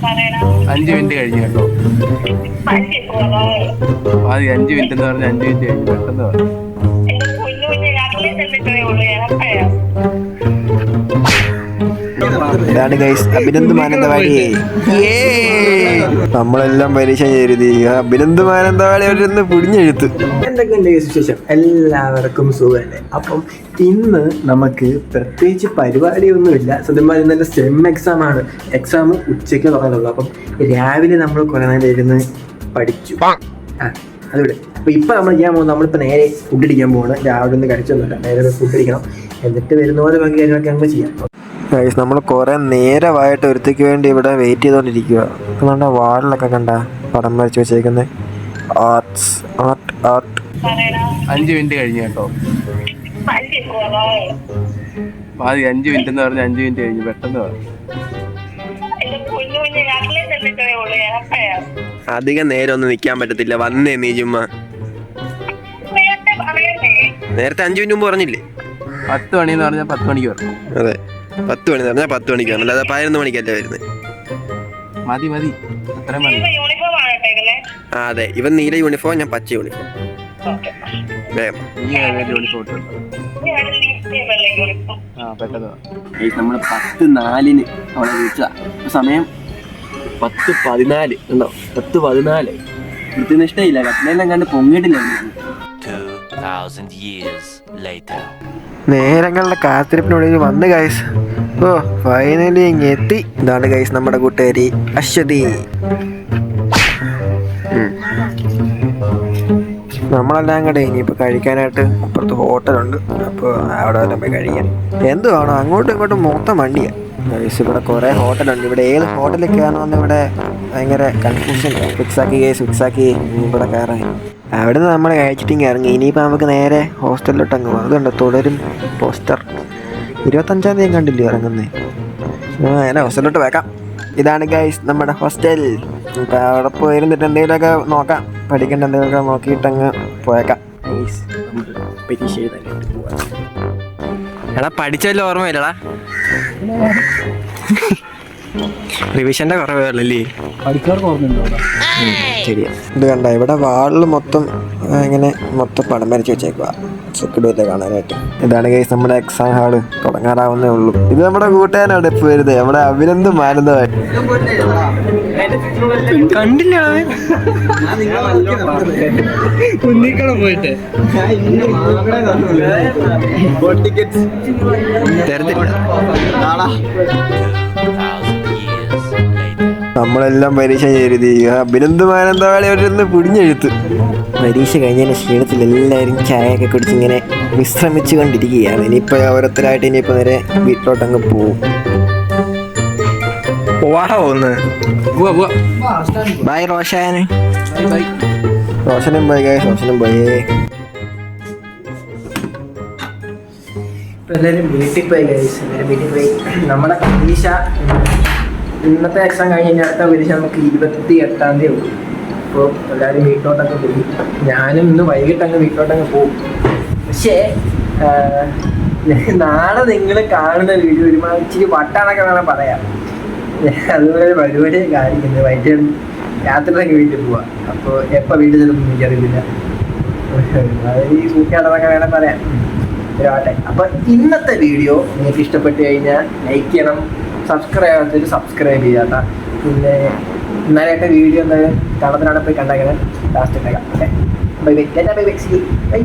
5 minute കഴിഞ്ഞു കേട്ടോ. ആദ്യം 5 മിനിറ്റ് എന്ന് പറഞ്ഞ 5 മിനിറ്റ് കഴിഞ്ഞു. പെട്ടെന്ന് പറഞ്ഞു. ഇതാണ് ഗൈസ് അഭിനന്ദ് മാനന്തവാടി. നമ്മളെല്ലാം പരീക്ഷ എഴുതി അഭിനന്ദ് മാനന്തവാടി അവരൊന്ന് പിടിഞ്ഞെഴുത്ത്. എന്തൊക്കെയുണ്ട് വിശേഷം? എല്ലാവർക്കും സുഖമല്ലേ? അപ്പം ഇന്ന് നമുക്ക് പ്രത്യേകിച്ച് പരിപാടിയൊന്നുമില്ല. സത്യം പറഞ്ഞാൽ സെം എക്സാം ആണ്. എക്സാം ഉച്ചയ്ക്ക് തുടങ്ങുന്നുള്ളൂ. അപ്പം രാവിലെ നമ്മൾ കുറേ നേരം ഇരുന്ന് പഠിച്ചു. അതിവിടെ അപ്പോൾ ഇപ്പം നമ്മൾ ചെയ്യാൻ പോകുന്നത്, നമ്മളിപ്പോൾ നേരെ ഫുഡ് അടിക്കാൻ പോകണം. രാവിലെ ഒന്നും കഴിച്ചൊന്നുമില്ല, നേരെ ഫുഡ് അടിക്കണം. എന്നിട്ട് വരുന്ന പോലെ ബാക്കി കാര്യങ്ങളൊക്കെ നമുക്ക് ചെയ്യാം. ഗൈസ് നമ്മൾ കുറേ നേരമായിട്ട് ഒരുത്തേക്ക് വേണ്ടി ഇവിടെ വെയിറ്റ് ചെയ്തുകൊണ്ടിരിക്കുക. നമ്മുടെ വാളിലൊക്കെ കണ്ട പടം വരച്ച് വെച്ചേക്കുന്നത് ആർട്ട് 5 മിനിറ്റ് കഴിഞ്ഞു കേട്ടോ. ആദ്യം 5 മിനിറ്റ് എന്ന് പറഞ്ഞ 5 മിനിറ്റ് കഴിഞ്ഞു. പെട്ടെന്ന് പറഞ്ഞു. അധികം നേരം ഒന്നും നിൽക്കാൻ പറ്റത്തില്ല. വന്നേ നീ ചുമ്മാ. നേരത്തെ 5 മിനിറ്റ് മുമ്പ് പറഞ്ഞില്ലേ? 10 മണിന്ന് പറഞ്ഞാൽ 10 മണിക്ക് വരണം. അതെ, 10 മണി പറഞ്ഞാൽ 10 മണിക്ക് വരണം, അല്ലാതെ 11 മണിക്കല്ലേ വരുന്നത്. മതി അത്ര മതി. അതെ, ഇവൻ നീല യൂണിഫോം, ഞാൻ പച്ച യൂണിഫോം. നമ്മൾ 10:04 അവിടെ വിളിച്ചതാ. സമയം 10:14 ഉണ്ടോ? 10:14 കൃത്യം ഇഷ്ടമില്ല. കട്ടിലെല്ലാം കണ്ട് പൊങ്ങിയിട്ടില്ല. നേരങ്ങളുടെ കാത്തിരിപ്പിനുള്ളിൽ വന്ന് ഗൈസ്. ഓ ഫൈനലി ഇങ്ങ് എത്തി. ഇതാണ് ഗൈസ് നമ്മുടെ കൂട്ടുകാരി അശ്വതി. നമ്മളെല്ലാം കൂടെ ഇനിയിപ്പോൾ കഴിക്കാനായിട്ട് അപ്പുറത്ത് ഹോട്ടലുണ്ട്. അപ്പോൾ അവിടെ വരെ പോയി കഴിക്കാൻ. എന്തുവാണോ അങ്ങോട്ടും ഇങ്ങോട്ടും മൊത്തം വണ്ടിയാണ് ഗൈസ്. ഇവിടെ കുറേ ഹോട്ടലുണ്ട്. ഇവിടെ ഏത് ഹോട്ടലിൽ കയറണമെന്ന് ഇവിടെ ഭയങ്കര കൺഫ്യൂഷൻ. ഫിക്സാക്കി ഇവിടെ കയറാൻ. അവിടെ നിന്ന് നമ്മൾ കഴിച്ചിട്ടിങ്ങ് ഇറങ്ങി. ഇനിയിപ്പോൾ നമുക്ക് നേരെ ഹോസ്റ്റലിലോട്ട് അങ്ങ് പോകാം. അതുകൊണ്ട് തുടരും പോസ്റ്റർ 25-ാം തീയതി കണ്ടില്ലേ ഇറങ്ങുന്നേ. അങ്ങനെ ഹോസ്റ്റലിലോട്ട് വെക്കാം. ഇതാണ് ഗൈസ് നമ്മുടെ ഹോസ്റ്റൽ. ഇപ്പം അവിടെ പോയിരുന്നിട്ട് എന്തെങ്കിലുമൊക്കെ നോക്കാം, പഠിക്കേണ്ട എന്തെങ്കിലുമൊക്കെ നോക്കിയിട്ടങ്ങ് പോയേക്കാം. പരീക്ഷ എഴുതാനായിട്ട് പോവാം. എടാ പഠിച്ചല്ലോ ഓർമ്മയില്ലടാ. റിവിഷന്റെ കുറവല്ലേ? ശരിയാ. ഇത് കണ്ട ഇവിടെ വാളിൽ മൊത്തം ഇങ്ങനെ പടം വരച്ച് വെച്ചേക്കുക. സെക്യൂരിറ്റി കാണാനായിട്ട്. ഇതാണ് ഗൈസ് നമ്മുടെ എക്സാം ഹാള്. തുടങ്ങാറാവുന്നേ ഉള്ളൂ. ഇത് നമ്മുടെ കൂട്ടുകാരനാണ് ഇപ്പോൾ വരുന്നത്, നമ്മുടെ അഭിനന്ദ് മാനന്തവാടി. കണ്ടില്ല പോയിട്ട് തരത്തില്ല. നമ്മളെല്ലാം പരീക്ഷ എഴുതി അഭിനന്ദ് മാനന്തവാടി അവരൊന്ന് പിടിഞ്ഞെഴുത്ത്. പരീക്ഷ കഴിഞ്ഞതിന് ക്ഷീണത്തിൽ എല്ലാവരും ചായയൊക്കെ കുടിച്ചിങ്ങനെ വിശ്രമിച്ചു കൊണ്ടിരിക്കുകയാണ്. ഇനിയിപ്പോൾ ഓരോരുത്തരായിട്ട് ഇനിയിപ്പോൾ നേരെ വീട്ടിലോട്ടങ്ങ് പോവും. പോവാന്ന് ബൈ റോഷൻ. റോഷനും പോയി. എല്ലാവരും വീട്ടിൽ പോയി. നമ്മുടെ പരീക്ഷ ഇന്നത്തെ എക്സാം കഴിഞ്ഞ് അടുത്ത പരീക്ഷ നമുക്ക് 28-ാം തീയതി ഉള്ളൂ. അപ്പോൾ എല്ലാവരും വീട്ടിലോട്ടൊക്കെ പോയി. ഞാനും ഇന്ന് വൈകിട്ടങ്ങ് വീട്ടിലോട്ടങ്ങ് പോകും. പക്ഷേ നാളെ നിങ്ങൾ കാണുന്ന വീഡിയോ ഒരുമാതിരി ഇച്ചിരി വട്ടാണൊക്കെ വേണം പറയാം. അതുപോലെ പരിപാടി കാണിക്കുന്നത് വൈകിട്ട് രാത്രിയിലൊക്കെ വീട്ടിൽ പോവാം. അപ്പോൾ എപ്പോൾ വീട്ടിൽ ചെല്ലുമ്പോൾ എനിക്കറിയില്ല. ഈ സൂക്കാണെന്നൊക്കെ വേണം പറയാം. ആട്ടെ. അപ്പോൾ ഇന്നത്തെ വീഡിയോ നിങ്ങൾക്ക് ഇഷ്ടപ്പെട്ട് കഴിഞ്ഞാൽ ലൈക്ക് ചെയ്യണം. സബ്സ്ക്രൈബ് ചെയ്യാത്ത. പിന്നെ ഇന്നലെയായിട്ട് വീഡിയോ എന്തായാലും കാണത്തിനാണ് പോയി കണ്ടേക്കണം. ലാസ്റ്റ് ഉണ്ടാക്കാം. Okay, by.